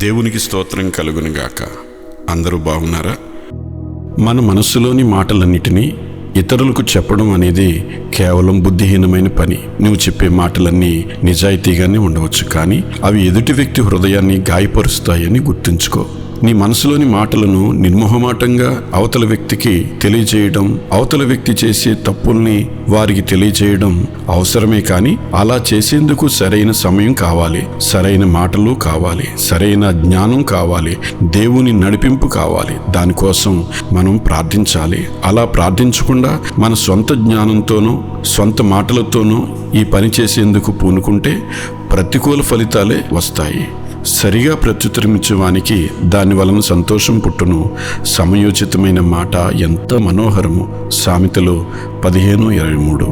దేవునికి స్తోత్రం కలుగునుగాక. అందరూ బాగున్నారా? మన మనస్సులోని మాటలన్నిటినీ ఇతరులకు చెప్పడం అనేది కేవలం బుద్ధిహీనమైన పని. నువ్వు చెప్పే మాటలన్నీ నిజాయితీగానే ఉండవచ్చు, కానీ అవి ఎదుటి వ్యక్తి హృదయాన్ని గాయపరుస్తాయని గుర్తుంచుకో. నీ మనసులోని మాటలను నిర్మోహమాటంగా అవతల వ్యక్తికి తెలియజేయడం, అవతల వ్యక్తి చేసే తప్పుల్ని వారికి తెలియజేయడం అవసరమే, కానీ అలా చేసేందుకు సరైన సమయం కావాలి, సరైన మాటలు కావాలి, సరైన జ్ఞానం కావాలి, దేవుని నడిపింపు కావాలి. దానికోసం మనం ప్రార్థించాలి. అలా ప్రార్థించకుండా మన సొంత జ్ఞానంతోనూ సొంత మాటలతోనూ ఈ పని చేసేందుకు పూనుకుంటే ప్రతికూల ఫలితాలే వస్తాయి. సరిగా ప్రత్యుత్తరమిచ్చేవానికి దాని వలన సంతోషం పుట్టును. సమయోచితమైన మాట ఎంత మనోహరము. సామెతలు 15:23.